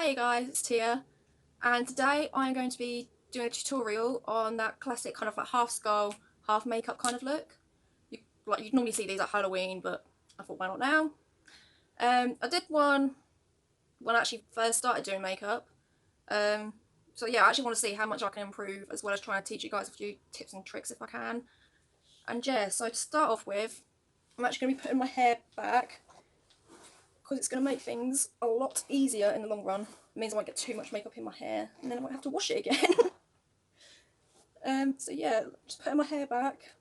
Hey guys, it's Tia, and today I'm going to be doing a tutorial on that classic kind of like half skull, half makeup kind of look. You'd normally see these at Halloween, but I thought why not now? I did one when I actually first started doing makeup. So yeah, I actually want to see how much I can improve, as well as trying to teach you guys a few tips and tricks if I can. And yeah, so to start off with, I'm actually going to be putting my hair back, because it's going to make things a lot easier in the long run. It means I won't get too much makeup in my hair, and then I won't have to wash it again. So yeah, just putting my hair back,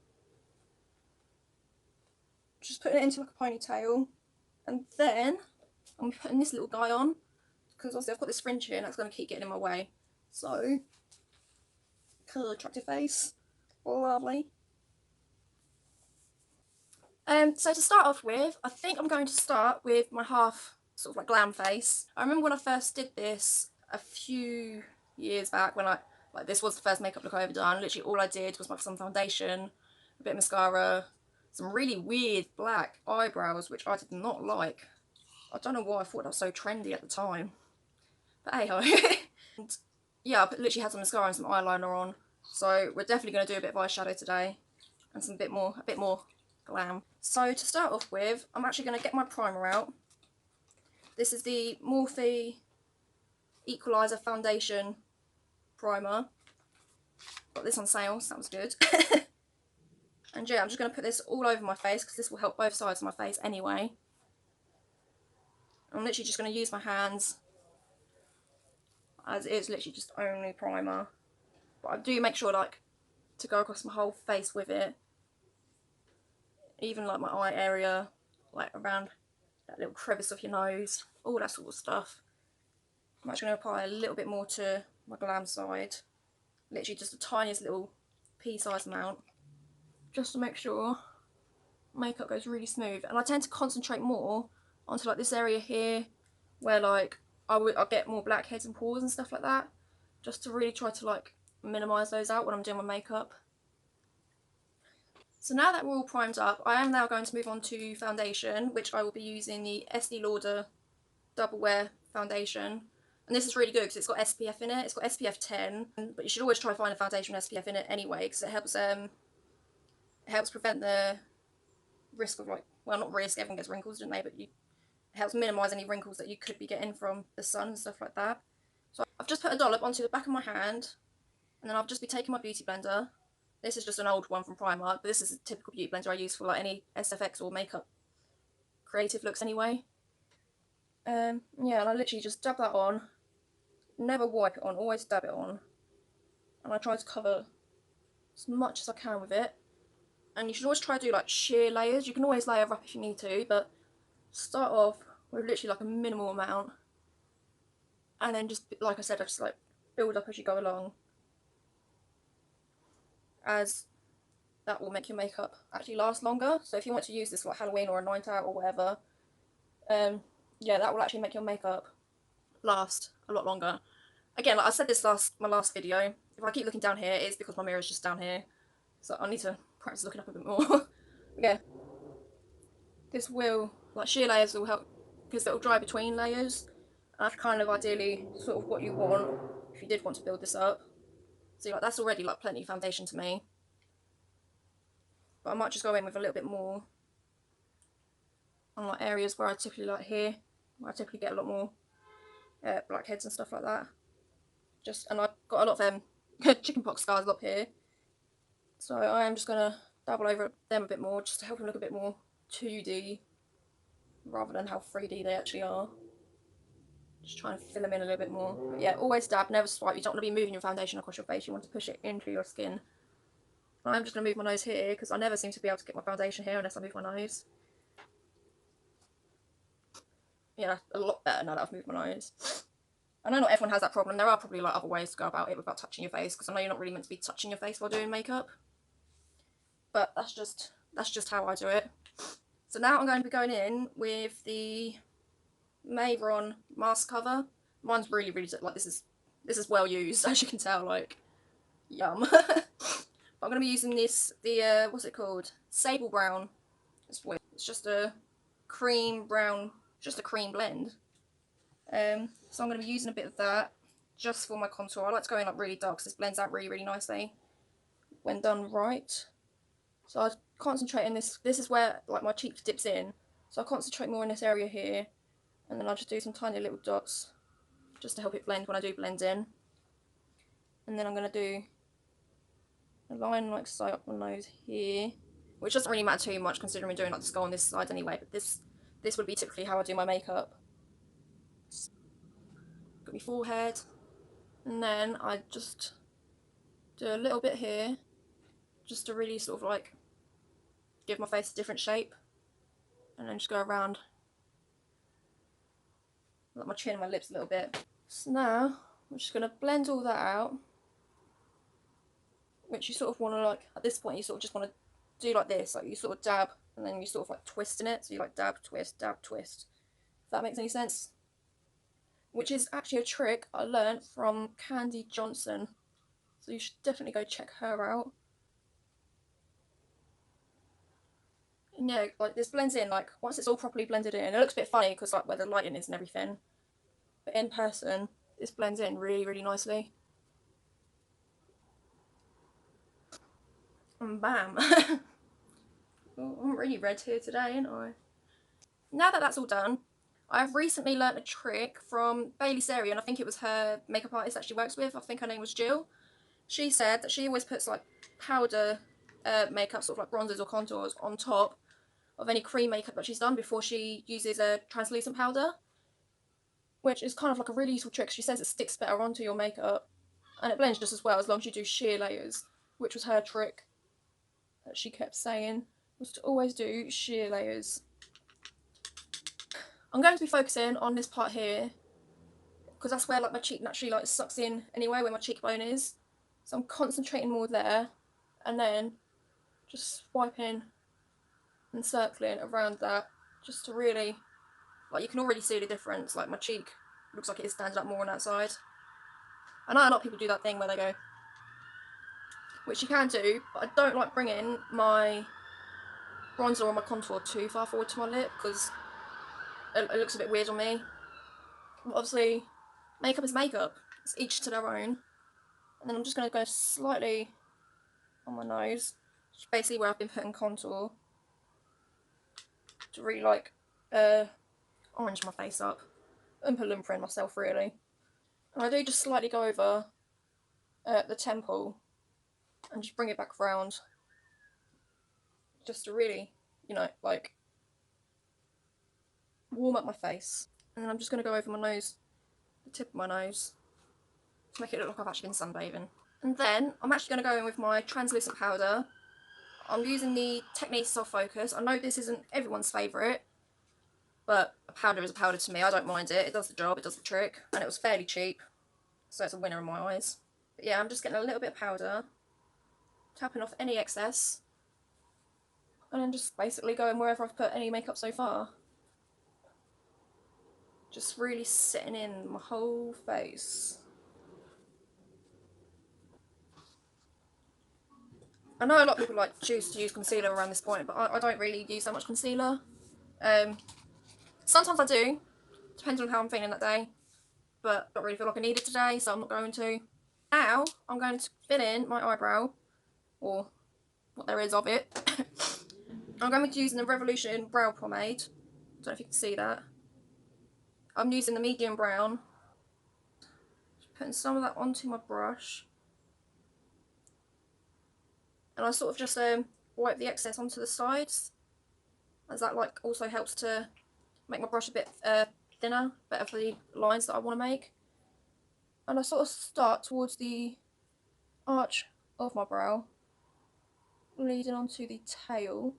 just putting it into like a ponytail, and then I'm putting this little guy on, because obviously I've got this fringe here and that's going to keep getting in my way. So, cool, attractive face, lovely. So to start off with, I think I'm going to start with my half sort of like glam face. I remember when I first did this a few years back, when like this was the first makeup look I ever done. Literally all I did was some foundation, a bit of mascara, some really weird black eyebrows, which I did not like. I don't know why I thought that was so trendy at the time, but hey ho. And yeah, I literally had some mascara and some eyeliner on. So we're definitely going to do a bit of eyeshadow today, and a bit more glam. So to start off with, I'm actually going to get my primer out. This is the Morphe Equaliser Foundation Primer. Got this on sale, so that was good. And yeah, I'm just going to put this all over my face, because this will help both sides of my face anyway. I'm literally just going to use my hands, as it is literally just only primer. But I do make sure like to go across my whole face with it. Even like my eye area, like around that little crevice of your nose, all that sort of stuff. I'm actually going to apply a little bit more to my glam side, literally just the tiniest little pea-sized amount, just to make sure makeup goes really smooth. And I tend to concentrate more onto like this area here, where like I'll get more blackheads and pores and stuff like that, just to really try to like minimise those out when I'm doing my makeup. So now that we're all primed up, I am now going to move on to foundation, which I will be using the Estee Lauder Doublewear Foundation. And this is really good because it's got SPF in it. It's got SPF 10, but you should always try to find a foundation with SPF in it anyway, because it helps prevent the risk of, like, well, not risk, everyone gets wrinkles, don't they, but it helps minimise any wrinkles that you could be getting from the sun and stuff like that. So I've just put a dollop onto the back of my hand, and then I'll just be taking my beauty blender. This is just an old one from Primark, but this is a typical beauty blender I use for like any SFX or makeup creative looks anyway. Yeah, and I literally just dab that on. Never wipe it on, always dab it on. And I try to cover as much as I can with it. And you should always try to do like sheer layers. You can always layer up if you need to, but start off with literally like a minimal amount. And then just, like I said, I just like build up as you go along, as that will make your makeup actually last longer. So if you want to use this for like Halloween or a night out or whatever, yeah, that will actually make your makeup last a lot longer. Again, like I said this my last video, if I keep looking down here, it's because my mirror is just down here. So I need to practice looking up a bit more. Yeah, this will, like sheer layers will help, because it'll dry between layers. That's kind of ideally sort of what you want if you did want to build this up. So like, that's already like plenty of foundation to me. But I might just go in with a little bit more on like areas where I typically, like here, where I typically get a lot more blackheads and stuff like that. And I've got a lot of chickenpox scars up here, so I am just gonna dabble over them a bit more, just to help them look a bit more 2D rather than how 3D they actually are. Just trying to fill them in a little bit more. But yeah, always dab, never swipe. You don't want to be moving your foundation across your face. You want to push it into your skin. I'm just gonna move my nose here, because I never seem to be able to get my foundation here unless I move my nose. Yeah, a lot better now that I've moved my nose. I know not everyone has that problem. There are probably like other ways to go about it without touching your face, because I know you're not really meant to be touching your face while doing makeup. But that's just how I do it. So now I'm going to be going in with the Mehron mask cover. Mine's really, really, like, this is well used, as you can tell, like, yum. But I'm going to be using this, the, what's it called? Sable Brown. It's just a cream brown, just a cream blend. So I'm going to be using a bit of that just for my contour. I like to go in like really dark because this blends out really, really nicely when done right. So I concentrate in this. This is where like my cheek dips in. So I concentrate more in this area here, and then I'll just do some tiny little dots just to help it blend when I do blend in. And then I'm going to do a line like so up my nose here, which doesn't really matter too much considering we're doing like the skull on this side anyway, but this would be typically how I do my makeup. Got my forehead, and then I just do a little bit here just to really sort of like give my face a different shape, and then just go around like my chin and my lips a little bit. So now I'm just going to blend all that out, which you sort of want to like, at this point you sort of just want to do like this, like you sort of dab and then you sort of like twist in it, so you like dab, twist, if that makes any sense. Which is actually a trick I learned from Candy Johnson, so you should definitely go check her out. And yeah, like this blends in, like once it's all properly blended in, it looks a bit funny because like where the lighting is and everything, but in person this blends in really, really nicely. And bam. Oh, I'm really red here today, ain't I? Now that that's all done, I've recently learnt a trick from Bailey Seri, and I think it was her makeup artist that she works with. I think her name was Jill. She said that she always puts like powder makeup, sort of like bronzers or contours, on top of any cream makeup that she's done before she uses a translucent powder, which is kind of like a really useful trick. She says it sticks better onto your makeup and it blends just as well as long as you do sheer layers, which was her trick that she kept saying, was to always do sheer layers. I'm going to be focusing on this part here because that's where like my cheek naturally like sucks in anyway, where my cheekbone is. So I'm concentrating more there, and then just swiping and circling around that just to really, like, you can already see the difference. Like my cheek looks like it is standing up more on that side. I know a lot of people do that thing where they go, which you can do, but I don't like bringing my bronzer or my contour too far forward to my lip because it looks a bit weird on me. But obviously, makeup is makeup. It's each to their own. And then I'm just going to go slightly on my nose, which is basically where I've been putting contour, to really like orange my face up. Oompa Loompa in myself really. And I do just slightly go over the temple and just bring it back round, just to really, you know, like warm up my face. And then I'm just going to go over my nose, the tip of my nose, to make it look like I've actually been sunbathing. And then I'm actually going to go in with my translucent powder. I'm using the Technic Soft Focus. I know this isn't everyone's favourite, but a powder is a powder to me. I don't mind it. It does the job, it does the trick, and it was fairly cheap, so it's a winner in my eyes. But yeah, I'm just getting a little bit of powder, tapping off any excess, and then just basically going wherever I've put any makeup so far. Just really setting in my whole face. I know a lot of people like choose to use concealer around this point, but I don't really use that much concealer. Sometimes I do, depends on how I'm feeling that day, but I don't really feel like I need it today, so I'm not going to. Now I'm going to fill in my eyebrow, or what there is of it. I'm going to be using the Revolution brow pomade. I don't know if you can see that. I'm using the medium brown. Just putting some of that onto my brush. And I sort of just wipe the excess onto the sides, as that like also helps to make my brush a bit thinner, better for the lines that I want to make. And I sort of start towards the arch of my brow, leading onto the tail,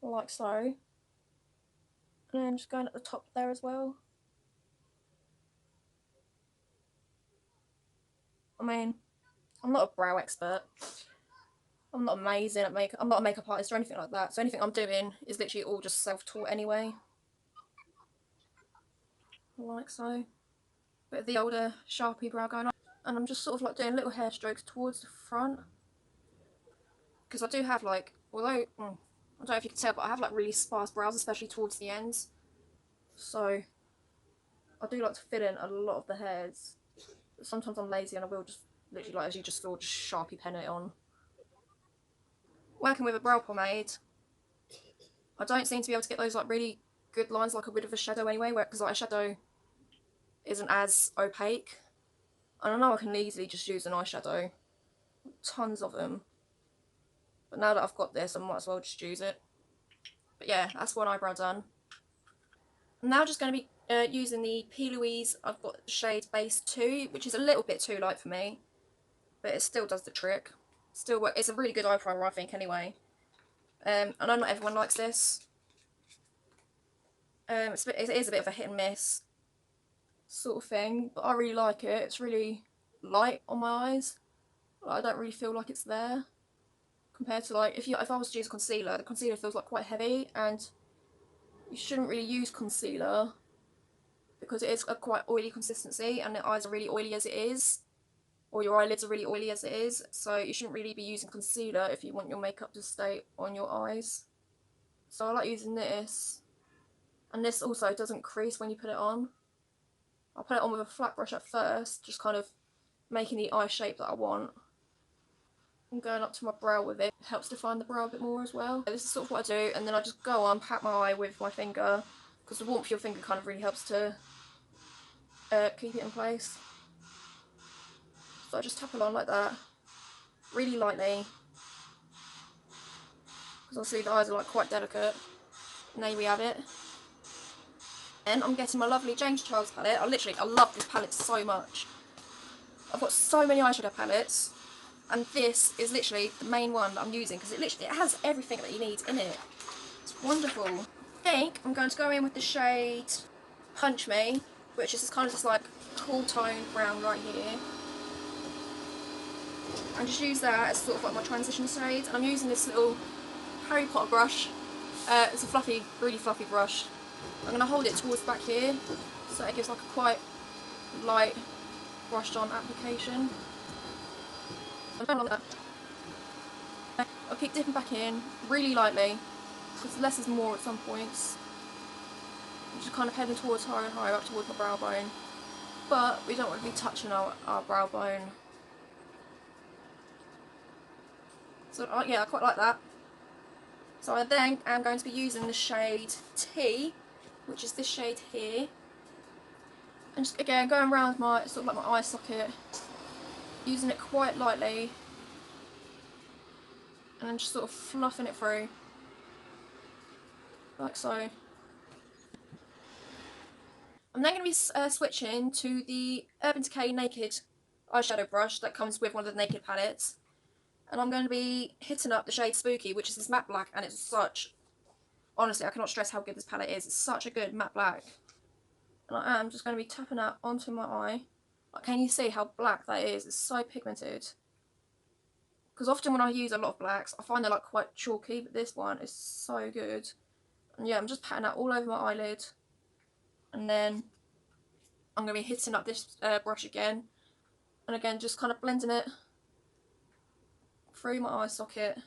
like so. And then just going at the top there as well. I mean, I'm not a brow expert. I'm not amazing at makeup. I'm not a makeup artist or anything like that. So anything I'm doing is literally all just self-taught anyway. Like so. Bit of the older Sharpie brow going on. And I'm just sort of like doing little hair strokes towards the front. Because I do have like, although, I don't know if you can tell, but I have like really sparse brows, especially towards the ends. So I do like to fill in a lot of the hairs. Sometimes I'm lazy and I will just literally, like as you just saw, just Sharpie pen it on. Working with a brow pomade, I don't seem to be able to get those like really good lines like I would with a shadow anyway, because like a shadow isn't as opaque. And I know I can easily just use an eyeshadow, tons of them. But now that I've got this, I might as well just use it. But yeah, that's one eyebrow done. I'm now just going to be using the P. Louise. I've got the shade Base 2, which is a little bit too light for me, but it still does the trick. Still, it's a really good eye primer, I think, anyway. I know not everyone likes this. It is a bit of a hit and miss sort of thing, but I really like it. It's really light on my eyes. I don't really feel like it's there compared to like if I was to use concealer, the concealer feels like quite heavy, and you shouldn't really use concealer because it is a quite oily consistency, and the eyes are really oily as it is, or your eyelids are really oily as it is. So you shouldn't really be using concealer if you want your makeup to stay on your eyes. So I like using this, and this also doesn't crease when you put it on. I'll put it on with a flat brush at first, just kind of making the eye shape that I want. And going up to my brow with it helps define the brow a bit more as well. This is sort of what I do, and then I just go on, pat my eye with my finger, because the warmth of your finger kind of really helps to keep it in place. So I just tap along like that, really lightly, because obviously the eyes are like quite delicate. And there we have it. And I'm getting my lovely James Charles palette. I love this palette so much. I've got so many eyeshadow palettes, and this is literally the main one that I'm using because it has everything that you need in it. It's wonderful. I think I'm going to go in with the shade Punch Me, which is kind of just like cool tone brown right here, and just use that as sort of like my transition shade. And I'm using this little Harry Potter brush. It's a fluffy, really fluffy brush. I'm going to hold it towards the back here so it gives like a quite light brushed on application. I'll keep dipping back in really lightly because less is more at some points. I'm just kind of heading towards higher and higher up towards my brow bone, but we don't want to be touching our brow bone. So yeah, I quite like that. So I then am going to be using the shade T, which is this shade here, and just again going around my sort of like my eye socket, using it quite lightly, and then just sort of fluffing it through, like so. I'm then going to be switching to the Urban Decay Naked eyeshadow brush that comes with one of the Naked palettes, and I'm going to be hitting up the shade Spooky, which is this matte black, and it's such, honestly, I cannot stress how good this palette is. It's such a good matte black, and I am just going to be tapping that onto my eye. Like, can you see how black that is? It's so pigmented. Because often when I use a lot of blacks, I find they're like quite chalky, but this one is so good. And yeah, I'm just patting that all over my eyelid, and then I'm going to be hitting up this brush again, and again just kind of blending it through my eye socket.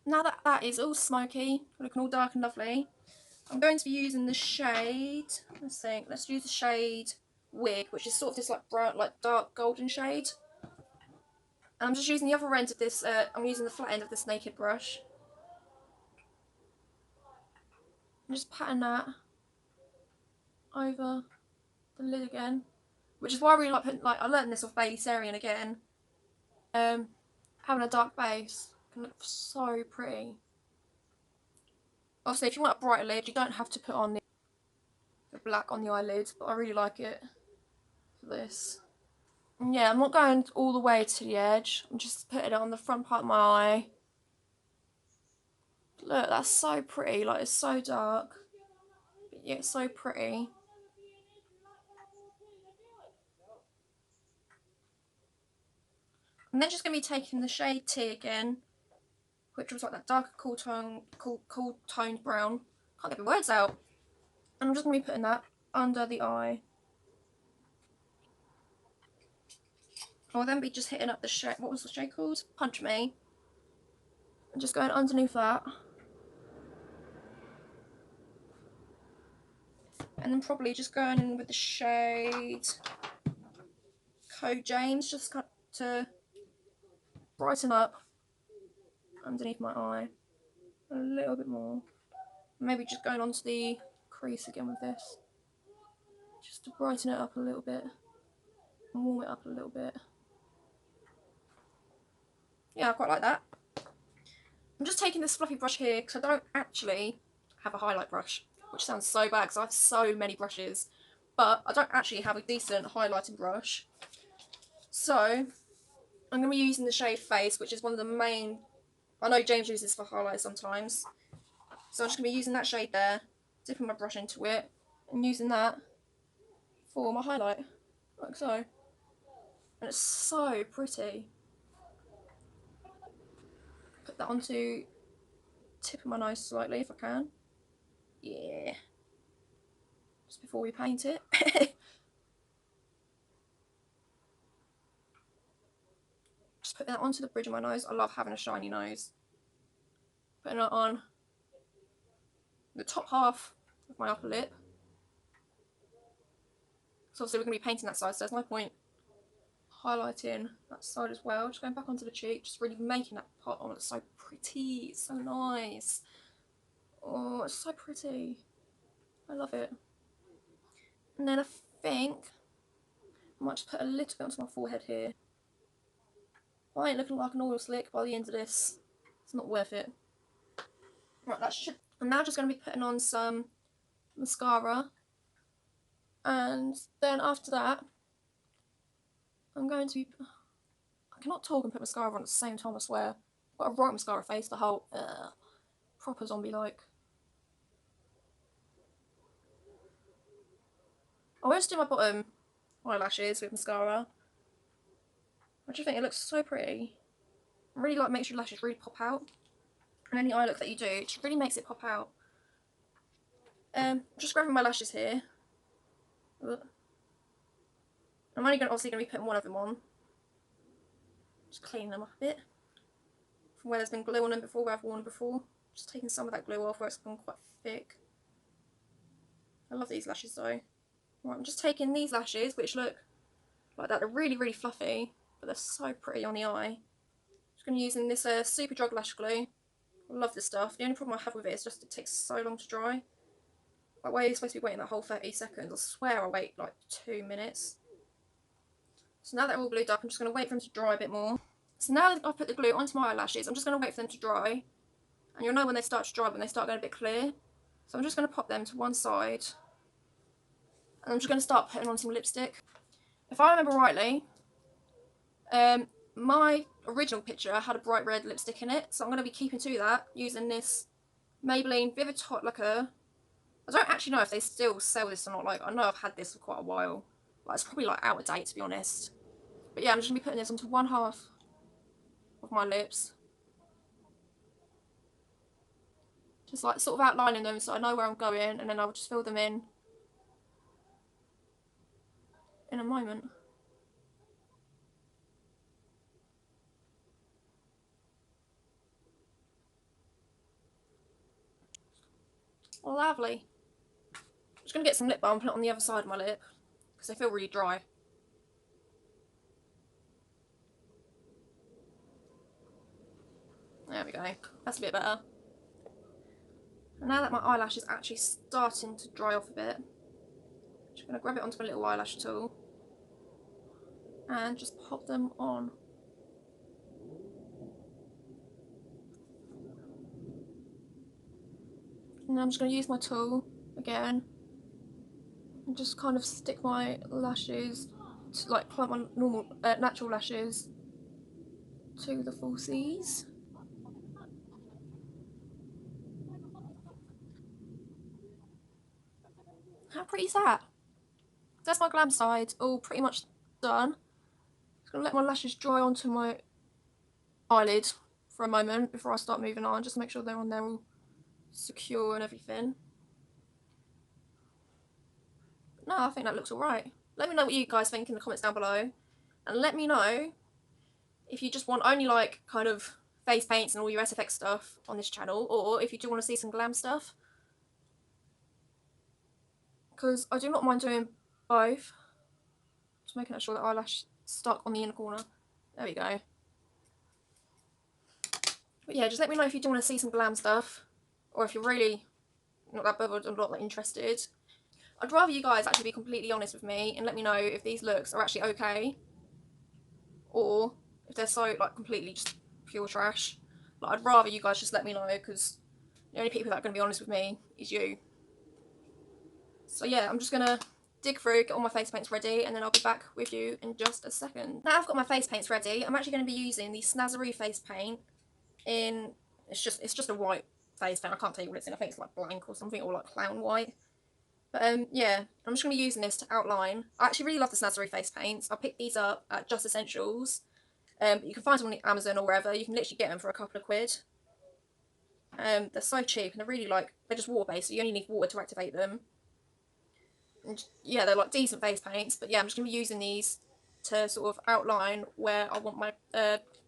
Now that that is all smoky, looking all dark and lovely, I'm going to be using the shade, let's use the shade Wig, which is sort of this like bright, like dark golden shade. And I'm just using the other end of this, I'm using the flat end of this Naked brush. I'm just patting that over the lid again, which is why I really like putting, like I learned this off Bailey Sarian again. Having a dark base can look so pretty. Obviously, if you want a brighter lid, you don't have to put on the black on the eyelid, but I really like it for this. And yeah, I'm not going all the way to the edge. I'm just putting it on the front part of my eye. Look, that's so pretty. Like, it's so dark, but yeah, it's so pretty. I'm then just going to be taking the shade T again, which was like that darker cool toned brown. Can't get my words out. And I'm just going to be putting that under the eye. I'll then be just hitting up the shade, what was the shade called? Punch Me. And just going underneath that. And then probably just going in with the shade Code James, just to brighten up underneath my eye a little bit more. Maybe just going onto the crease again with this, just to brighten it up a little bit and warm it up a little bit. Yeah, I quite like that. I'm just taking this fluffy brush here because I don't actually have a highlight brush, which sounds so bad because I have so many brushes, but I don't actually have a decent highlighting brush. So I'm going to be using the shade Face, which is one of the main, I know James uses for highlight sometimes. So I'm just going to be using that shade there, dipping my brush into it, and using that for my highlight, like so. And it's so pretty. Put that onto tip of my nose slightly if I can. Yeah. Just before we paint it. Just putting that onto the bridge of my nose. I love having a shiny nose. Putting it on the top half of my upper lip. So obviously we're going to be painting that side, so there's no point highlighting that side as well. Just going back onto the cheek, just really making that part on. It's so pretty, it's so nice. Oh, it's so pretty. I love it. And then I think I might just put a little bit onto my forehead here. I ain't looking like an oil slick by the end of this. It's not worth it. Right, that should. I'm now just going to be putting on some mascara. And then after that, I'm going to be. I cannot talk and put mascara on at the same time, I swear. I've got a bright mascara face, the whole proper zombie like. I won't do my bottom eyelashes with mascara. I just think it looks so pretty. I really like makes your lashes really pop out. And any eye look that you do, it just really makes it pop out. Just grabbing my lashes here. I'm only obviously going to be putting one of them on. Just cleaning them up a bit. From where there's been glue on them before, where I've worn them before. Just taking some of that glue off where it's gone quite thick. I love these lashes though. Right, I'm just taking these lashes, which look like that. They're really, really fluffy, but they're so pretty on the eye. Just going to be using this Super Drug Lash Glue. I love this stuff. The only problem I have with it is just it takes so long to dry. Like, where you're supposed to be waiting that whole 30 seconds, I swear I wait like 2 minutes. So now they're all glued up, I'm just going to wait for them to dry a bit more. So now that I've put the glue onto my eyelashes, I'm just going to wait for them to dry. And you'll know when they start to dry, when they start going a bit clear. So I'm just going to pop them to one side. And I'm just going to start putting on some lipstick. If I remember rightly, my original picture had a bright red lipstick in it. So I'm going to be keeping to that, using this Maybelline Vivid Hot Lacquer. I don't actually know if they still sell this or not. Like, I know I've had this for quite a while. Like, it's probably like out of date, to be honest. But yeah, I'm just going to be putting this onto one half of my lips. Just like sort of outlining them so I know where I'm going, and then I'll just fill them in a moment. Lovely. I'm just going to get some lip balm and put it on the other side of my lip because they feel really dry. There we go. That's a bit better. And now that my eyelash is actually starting to dry off a bit, I'm just going to grab it onto my little eyelash tool and just pop them on. And then I'm just going to use my tool again and just kind of stick my lashes, to, like plump my normal, natural lashes to the falsies. How pretty is that? That's my glam side all pretty much done. Just going to let my lashes dry onto my eyelid for a moment before I start moving on, just to make sure they're on there all secure and everything. No, I think that looks alright. Let me know what you guys think in the comments down below. and let me know if you just want only like kind of face paints and all your SFX stuff on this channel, or if you do want to see some glam stuff, because I do not mind doing both. Just making sure that eyelash stuck on the inner corner. There we go. But yeah, just let me know if you do want to see some glam stuff, or if you're really not that bothered and not that interested. I'd rather you guys actually be completely honest with me and let me know if these looks are actually okay, or if they're so like completely just pure trash. Like, I'd rather you guys just let me know, because the only people that are going to be honest with me is you. So yeah, I'm just going to dig through, get all my face paints ready, and then I'll be back with you in just a second. Now I've got my face paints ready, I'm actually going to be using the Snazaroo face paint in, it's just a white face paint. I can't tell you what it's in. I think it's like blank or something, or like clown white. But yeah, I'm just going to be using this to outline. I actually really love the Snazaroo face paints. I picked these up at Just Essentials. But you can find them on Amazon or wherever. You can literally get them for a couple of quid. They're so cheap, and they're really like, they're just water based, so you only need water to activate them. And yeah, they're like decent face paints. But yeah, I'm just going to be using these to sort of outline where I want my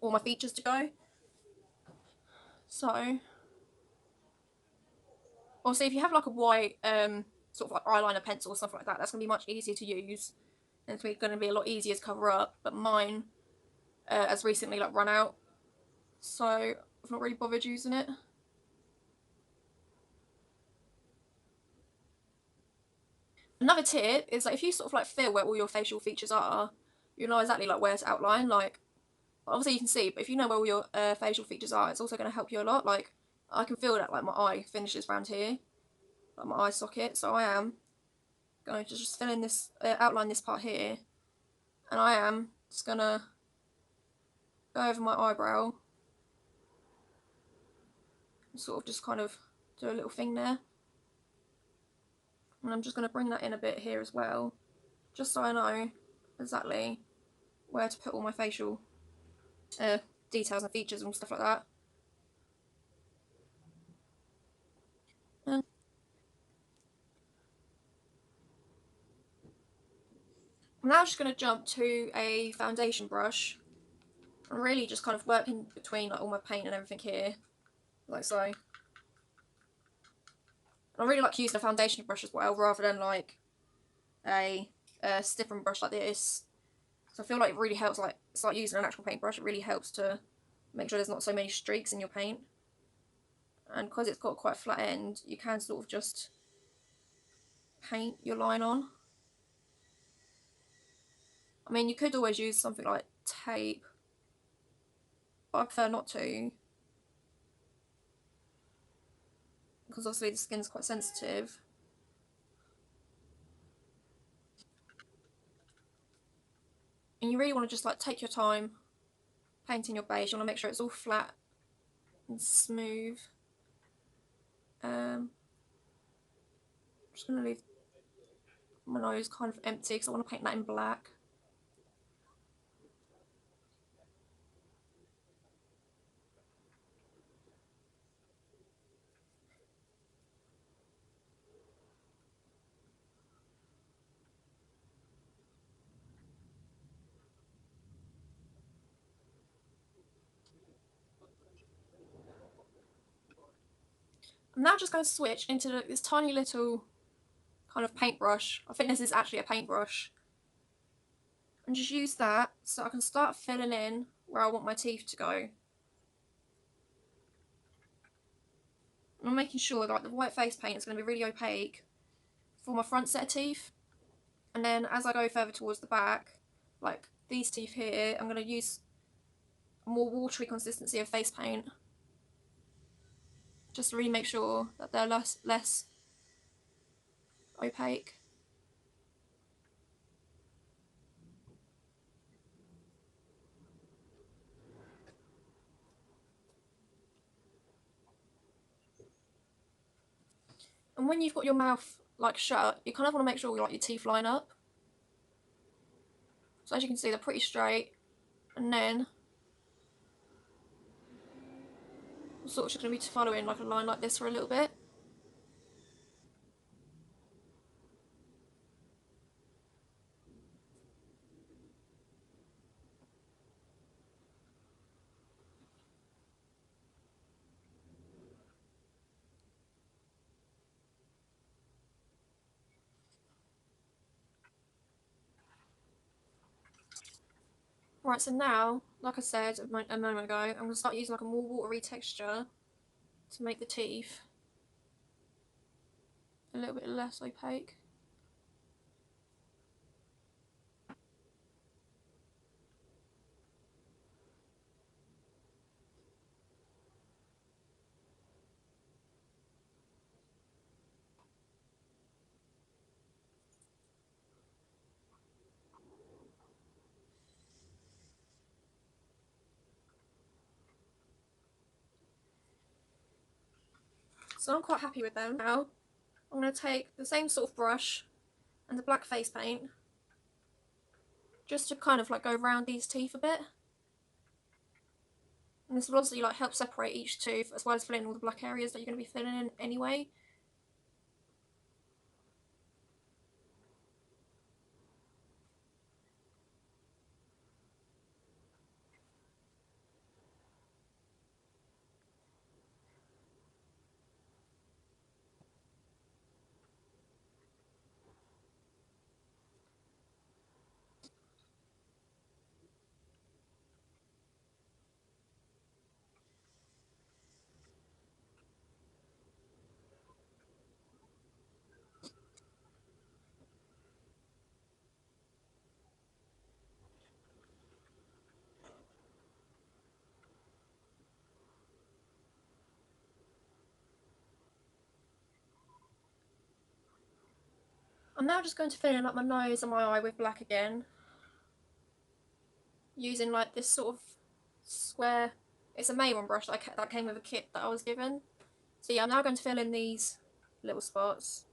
all my features to go. So obviously, if you have like a white sort of like eyeliner pencil or something like that, that's going to be much easier to use, and it's going to be a lot easier to cover up. But mine has recently like run out, so I've not really bothered using it. Another tip is like, if you sort of like feel where all your facial features are, you know exactly like where to outline. Like, obviously you can see, but if you know where all your facial features are, it's also going to help you a lot. Like, I can feel that like my eye finishes around here, like my eye socket. So I am going to just fill in this, outline this part here, and I am just gonna go over my eyebrow and sort of just kind of do a little thing there. And I'm just going to bring that in a bit here as well, just so I know exactly where to put all my facial details and features and stuff like that. And I'm now just going to jump to a foundation brush and really just kind of work in between like all my paint and everything here, like so. And I really like using a foundation brush as well, rather than like a stippling brush like this. So I feel like it really helps, like it's like using an actual paintbrush. It really helps to make sure there's not so many streaks in your paint. And because it's got quite a flat end, you can sort of just paint your line on. I mean, you could always use something like tape, but I prefer not to, because obviously the skin's quite sensitive. And you really want to just like take your time painting your base. You want to make sure it's all flat and smooth. I'm just going to leave my nose kind of empty because I want to paint that in black. I'm now just going to switch into this tiny little kind of paintbrush. I think this is actually a paintbrush. And just use that so I can start filling in where I want my teeth to go. And I'm making sure that like, the white face paint is going to be really opaque for my front set of teeth. And then as I go further towards the back, like these teeth here, I'm going to use a more watery consistency of face paint, just to really make sure that they're less opaque. And when you've got your mouth like shut, you kind of want to make sure like your teeth line up. So as you can see, they're pretty straight. And then I'm sort of just going to be following like a line like this for a little bit. Right, so now, like I said a moment ago, I'm going to start using like a more watery texture to make the teeth a little bit less opaque. So I'm quite happy with them. Now I'm going to take the same sort of brush and the black face paint just to kind of like go around these teeth a bit. And this will obviously like help separate each tooth as well as fill in all the black areas that you're going to be filling in anyway. I'm now just going to fill in like my nose and my eye with black again, using like this sort of square, it's a mehron brush that came with a kit that I was given. So yeah, I'm now going to fill in these little spots.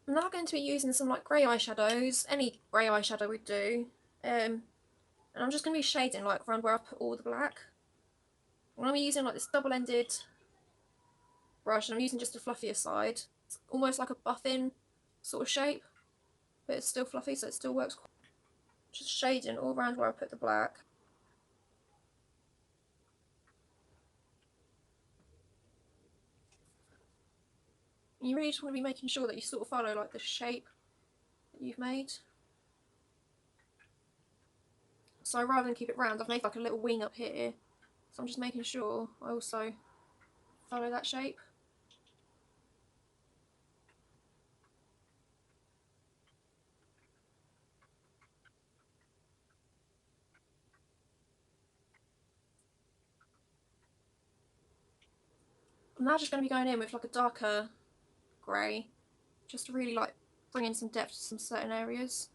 I'm now going to be using some like grey eyeshadows, any grey eyeshadow would do, and I'm just going to be shading like around where I put all the black. I'm going to be using like this double-ended brush, and I'm using just the fluffier side. It's almost like a buffing sort of shape, but it's still fluffy, so it still works. Just shading all around where I put the black. And you really just want to be making sure that you sort of follow like the shape that you've made. So rather than keep it round, I've made like a little wing up here. So I'm just making sure I also follow that shape. I'm now just going to be going in with like a darker grey, just to really like bring in some depth to some certain areas.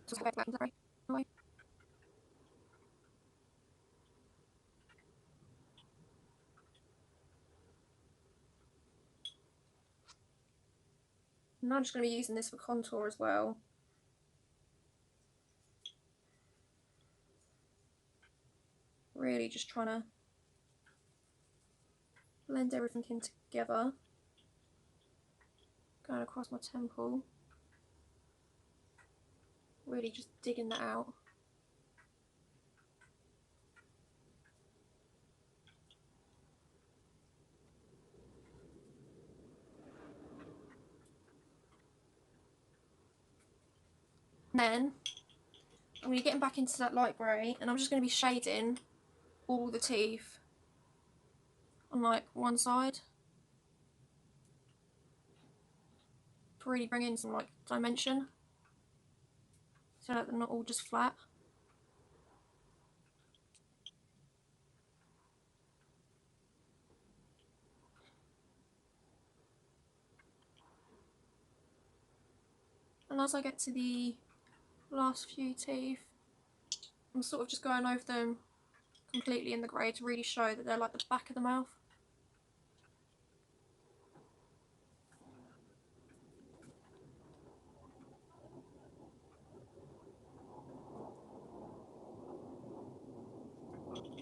Just go back that way. And I'm just going to be using this for contour as well. Really just trying to blend everything in together. Going across my temple. Really just digging that out. And then I'm going to be getting back into that light grey, and I'm just going to be shading all the teeth on like one side to really bring in some like dimension, so that they're not all just flat. And as I get to the last few teeth, I'm sort of just going over them completely in the grey to really show that they're like the back of the mouth.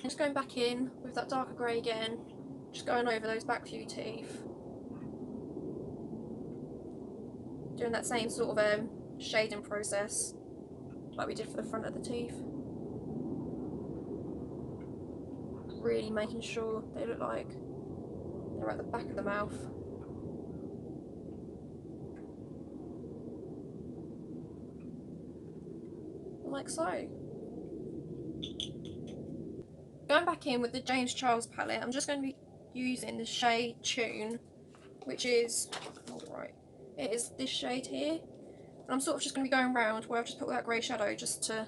Just going back in with that darker grey again, just going over those back few teeth. Doing that same sort of shading process like we did for the front of the teeth. Really making sure they look like they're at the back of the mouth. Like so. Going back in with the James Charles palette, I'm just going to be using the shade Tune, which is, alright, it is this shade here. And I'm sort of just going to be going around where I've just put that grey shadow just to,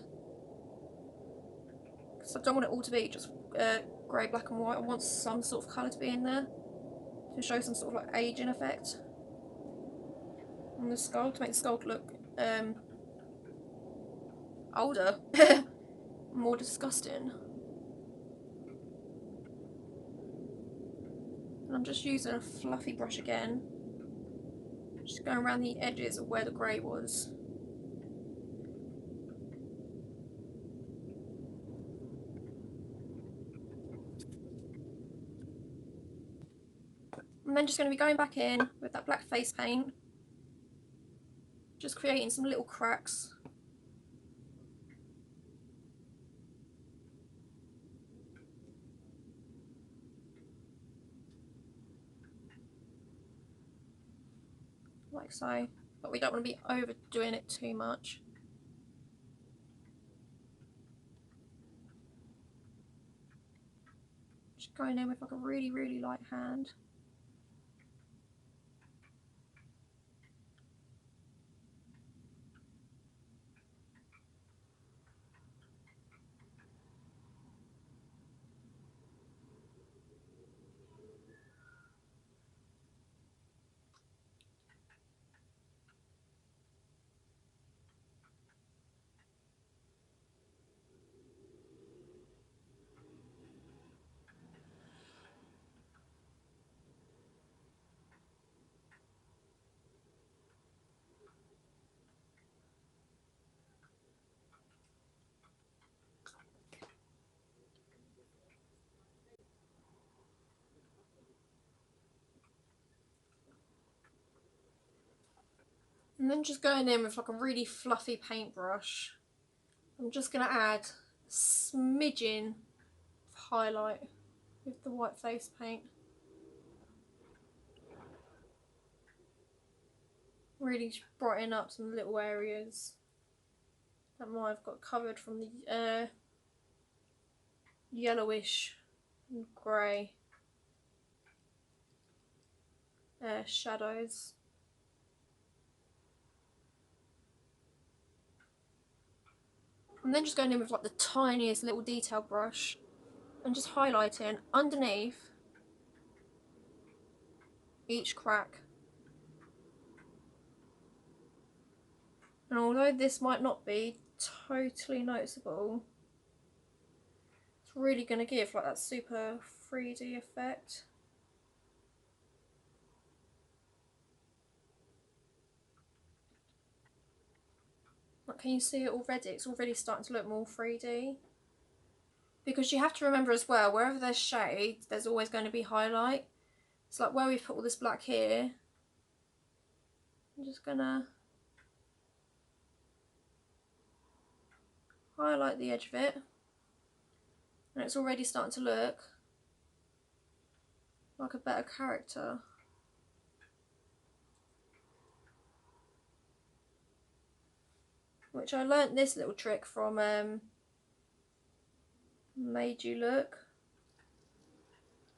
because I don't want it all to be just grey, black and white. I want some sort of colour to be in there to show some sort of like aging effect on the skull, to make the skull look older, more disgusting. And I'm just using a fluffy brush again, just going around the edges of where the grey was. And then just going to be going back in with that black face paint, just creating some little cracks. Like so, but we don't want to be overdoing it too much. Just going in with like a really, really light hand. And then just going in with like a really fluffy paintbrush, I'm just going to add a smidgen of highlight with the white face paint. Really brighten up some little areas that might have got covered from the yellowish and grey shadows. And then just going in with like the tiniest little detail brush and just highlighting underneath each crack. And although this might not be totally noticeable, it's really going to give like that super 3D effect. Like, can you see it already? It's already starting to look more 3D. Because you have to remember as well, wherever there's shade, there's always going to be highlight. It's like where we've put all this black here, I'm just going to highlight the edge of it. And it's already starting to look like a better character. Which I learnt this little trick from Made You Look,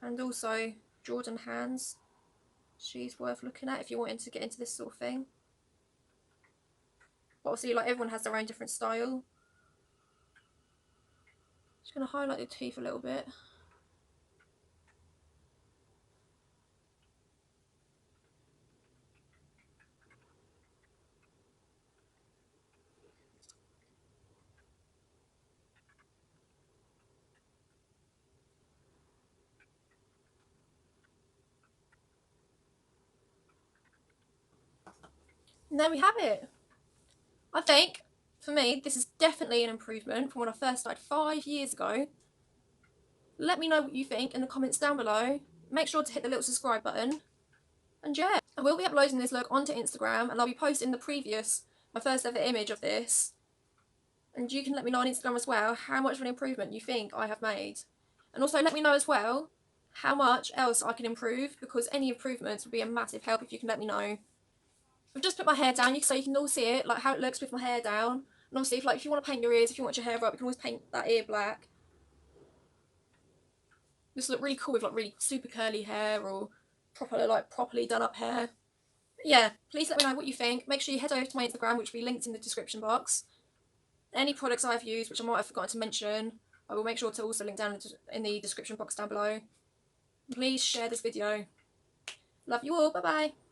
and also Jordan Hands. She's worth looking at if you're wanting to get into this sort of thing. But obviously, like, everyone has their own different style. Just going to highlight the teeth a little bit. And there we have it. I think, for me, this is definitely an improvement from when I first started 5 years ago. Let me know what you think in the comments down below. Make sure to hit the little subscribe button. And yeah, I will be uploading this look onto Instagram, and I'll be posting my first ever image of this. And you can let me know on Instagram as well how much of an improvement you think I have made. And also let me know as well how much else I can improve, because any improvements would be a massive help if you can let me know. I've just put my hair down so you can all see it, like how it looks with my hair down. And obviously if you want to paint your ears, if you want your hair up, you can always paint that ear black. This look really cool with like really super curly hair or properly done up hair. But yeah, please let me know what you think. Make sure you head over to my Instagram, which will be linked in the description box. Any products I've used, which I might have forgotten to mention, I will make sure to also link down in the description box down below. Please share this video. Love you all. Bye bye.